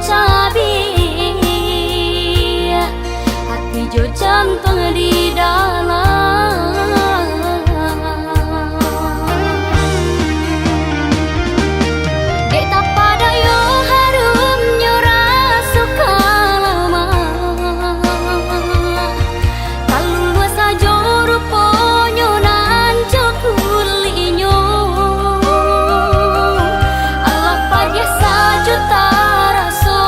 cabi hati jo jantung di dalam dek tak pada yo harum nyora suka lama kalau luas saja ruponyo nan kulinyo Allah pada saja taraso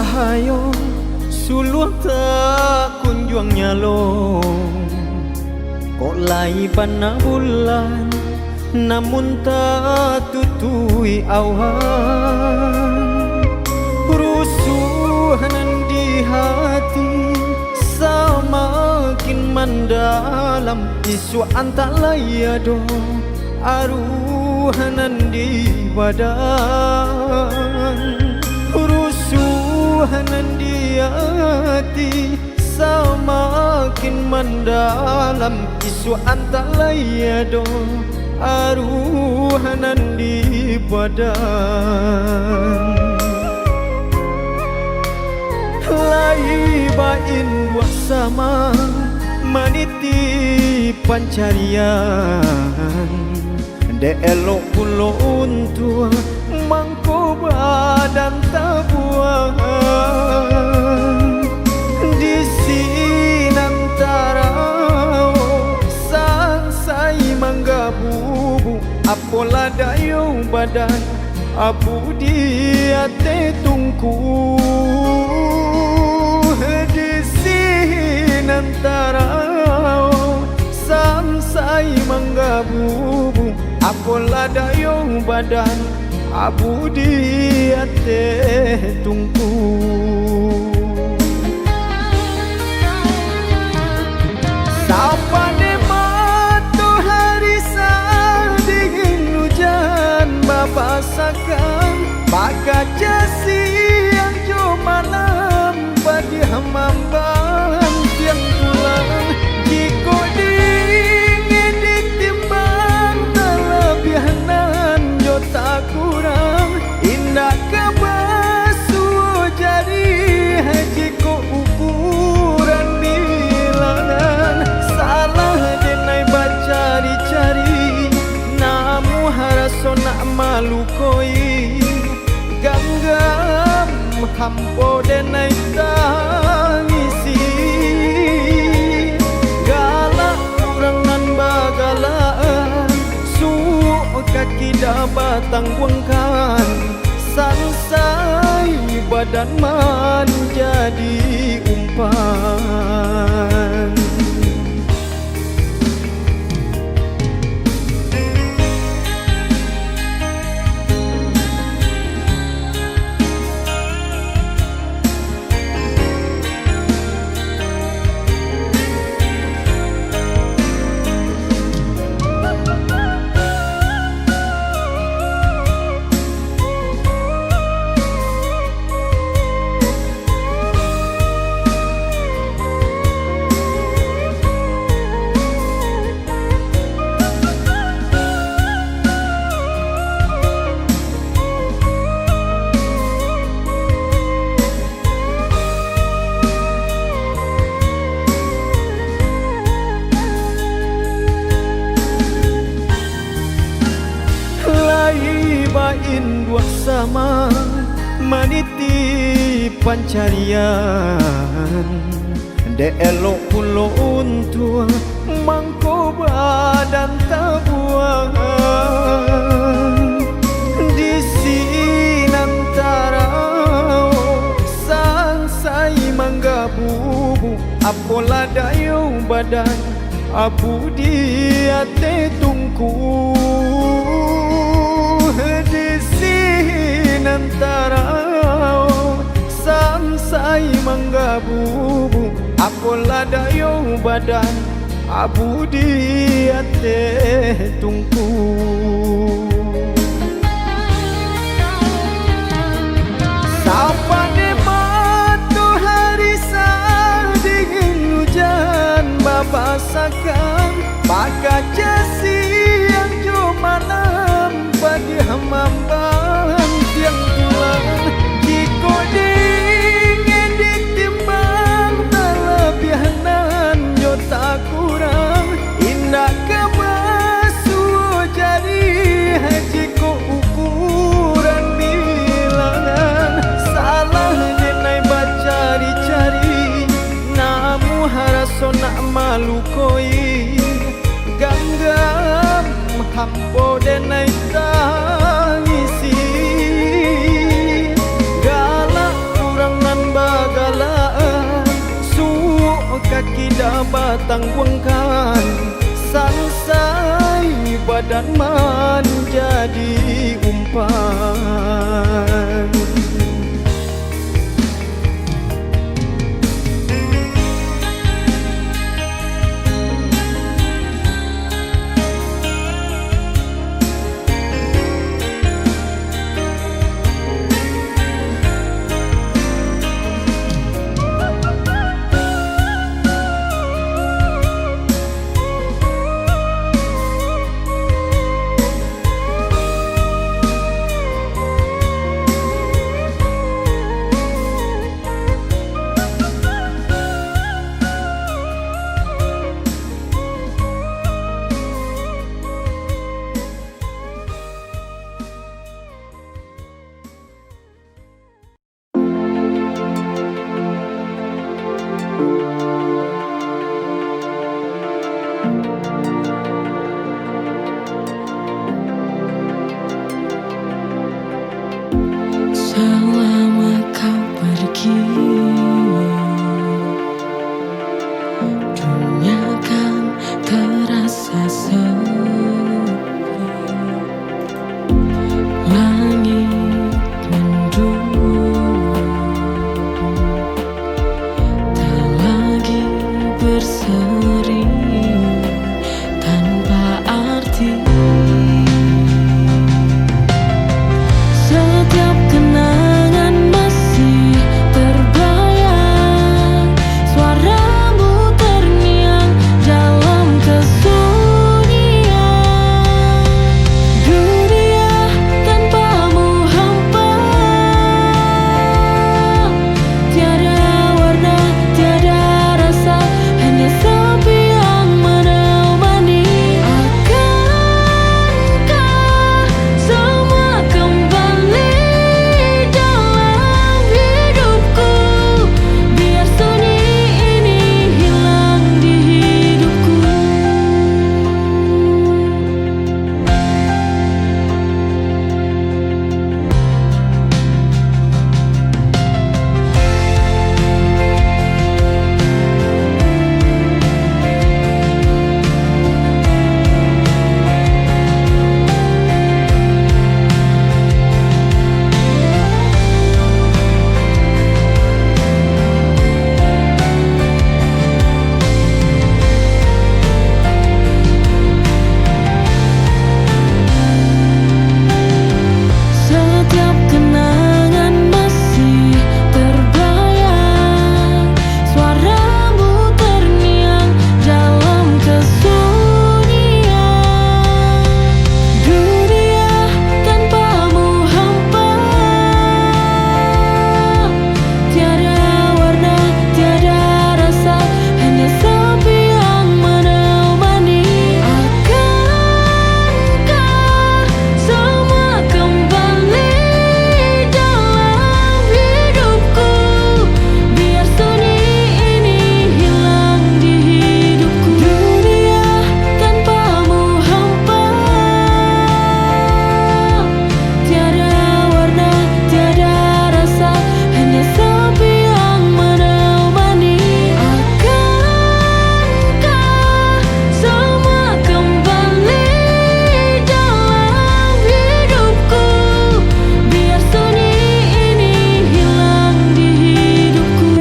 rahayo suluh tak kunjung nyalong. Kok lai bana bulan namun tak tutui awan. Rusuhan di hati semakin mendalam. Isu antalaya do aruhanan di badan. Rusuhan di hati semakin mendalam. Isu antalaya do aruhanan di badan. Lai bain dua sama maniti pancarian. De elok pulon tua mangko badan tabuan. Di sinantara sansai manggabubu apola dayo badan abu dia te tungku. Di sinantara sansai manggabubu apola dayo badan abu dia te tungku. Sapa de matahari dingin hujan babasakan. Bagaja siang jo malam padi hamamban tiang tulang. Jiko dingin ditimbang telebihanan jo tak kurang. Indah kebasu jadi jiko ukuran bilangan. Salah denai bacari-cari namu haraso nak malu koi. Ganggam hampo denai tangisi. Galak urangan bagalaan suuk kaki dabatang wengkan. Sansai badan man jadi umpan. Bain dua sama maniti pancarian. De elok pulon tua mangko badan tabuan. Di sinantara sansai manggabubu apola dayo badan abu dia te tungku. Di sinantara sansai manggabubu apola dayo badan abu dia te tungku. Sapa de matahari dingin hujan babasakan. Bagaja siang jo malam padi hamamban tiang tulang. Jiko dingin ditimbang telebihanan jo tak kurang. Indah kebasu jadi jiko ukuran bilangan. Salah denai bacari-cari namu haraso nak malu koi. Ganggam hampo denai tangisi. Galak urangan kaki dapat tangguhkan, selesai badan menjadi umpan. Selama kau pergi, dunia kan terasa sepi. Langit mendung, tak lagi berseri tanpa arti. Setiap kenangan masih terbayang, suaramu terngiang dalam kesunyian. Dunia tanpamu hampa, tiada warna, tiada rasa, hanya sepi yang menemani. Akankah semua kembali dalam hidupku, biar sunyi ini hilang di hidupku. Setiap kenangan masih terbayang, suaramu terngiang dalam kesunyian. Dunia tanpamu hampa, tiada warna, tiada rasa, hanya sepi yang menemani. Akankah semua kembali dalam hidupku, biar sunyi ini hilang di hidupku. Dunia tanpamu hampa, tiada warna, tiada rasa, hanya sepi yang menemani. Akankah semua kembali dalam hidupku, biar sunyi ini hilang di hidupku.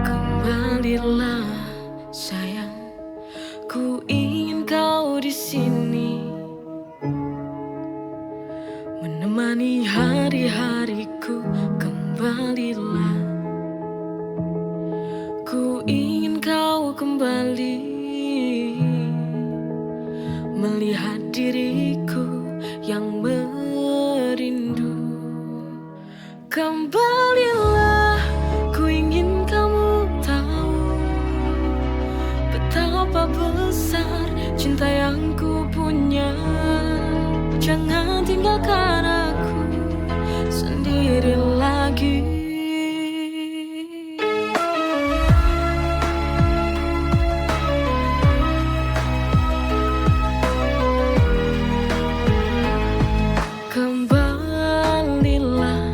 Kembalilah sayang, ku ingin kau di sini, menemani hari-hariku. Kembalilah, ku ingin kau kembali, melihat diriku yang merindu. Kembalilah, ku ingin kamu tahu betapa besar cinta yang ku punya. Jangan tinggalkan aku sendiri lagi. Kembalilah,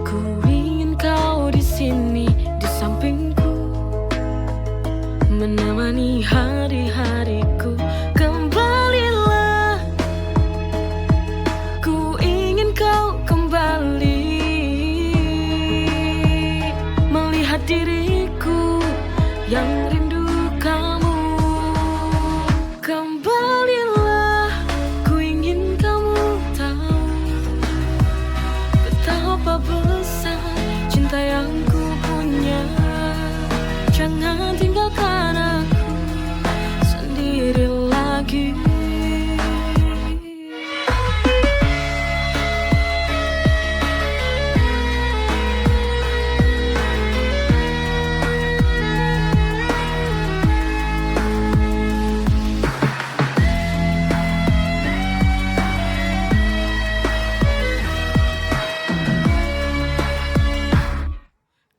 ku ingin kau di sini di sampingku, menemani hari-hariku. Kembalilah, ku ingin kau kembali, melihat diriku yang rindu kamu. Kembalilah, ku ingin kamu tahu betapa besar cinta yang ku punya. Jangan tinggalkan aku sendiri lagi.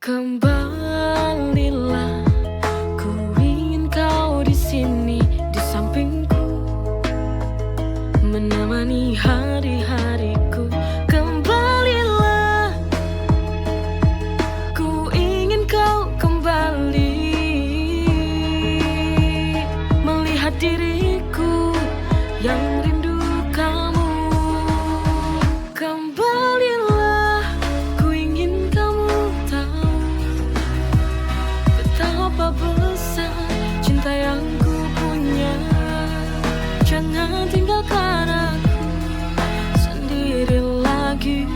Kembalilah, ku ingin kau di sini di sampingku, menemani hari-hariku. Kembalilah, ku ingin kau kembali, melihat diriku yang rindu kamu. Kembalilah, ku ingin kamu tahu betapa besar cinta yang ku punya. Jangan tinggalkan aku sendiri lagi.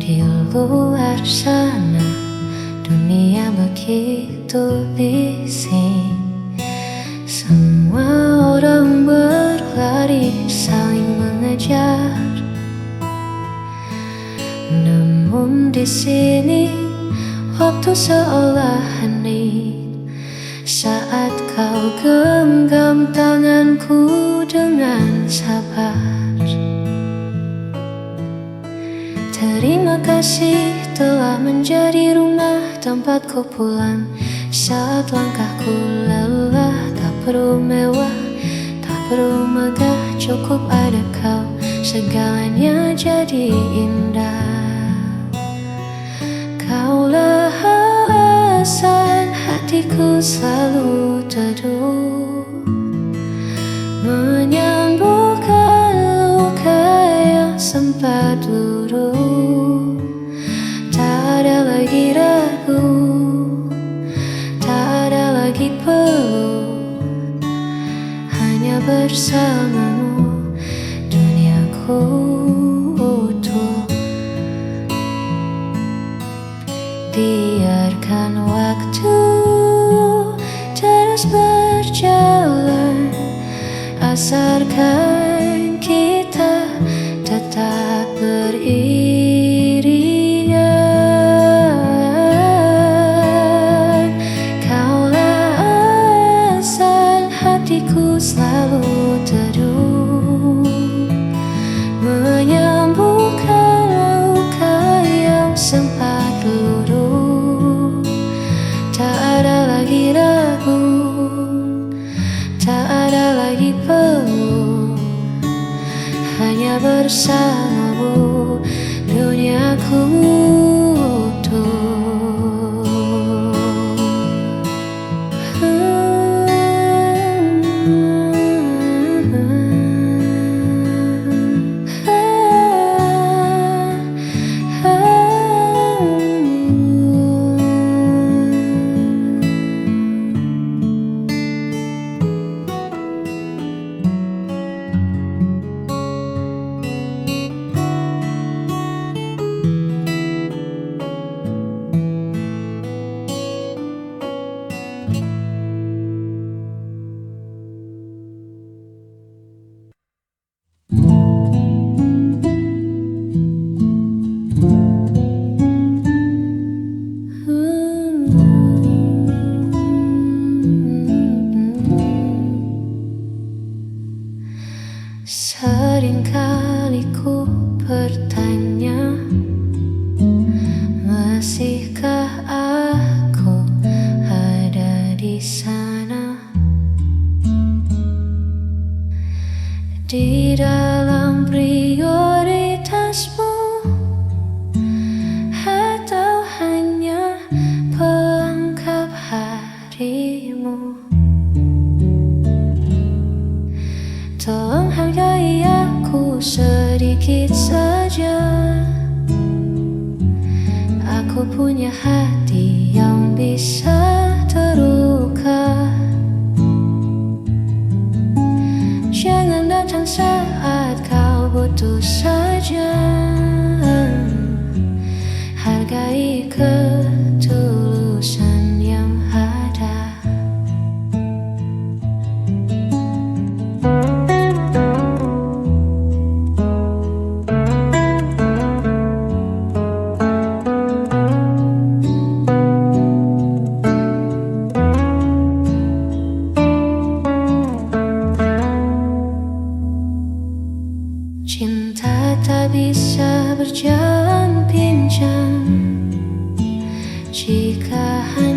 Di luar sana dunia begitu bising, semua orang berlari saling mengejar. Namun di sini waktu seolah hening saat kau genggam tanganku dengan sabar. Terima kasih telah menjadi rumah tempatku pulang saat langkahku lelah. Tak perlu mewah, tak perlu megah, cukup ada kau, segalanya jadi indah. Kaulah alasan hatiku selalu teduh, menyembuhkan luka yang sempat luruh. Tak ada lagi ragu, tak ada lagi peluk, hanya bersamamu duniaku utuh. Biarkan waktu terus berjalan, asarkan kita tetap beriringan. Kaulah alasan hatiku selalu teduh, menyembuhkan luka yang sempat luruh. Tak ada lagi ragu, tak ada lagi peluk, hanya bersamamu duniaku utuh. di dalam prioritasmu, atau hanya pelengkap harimu? Tolong hargai aku sedikit saja. Aku punya hati yang bisa terluka. Jangan datang saat kau butuh saja. Hargai ketulusan yang ada. Cinta tak bisa berjalan pincang jika hanya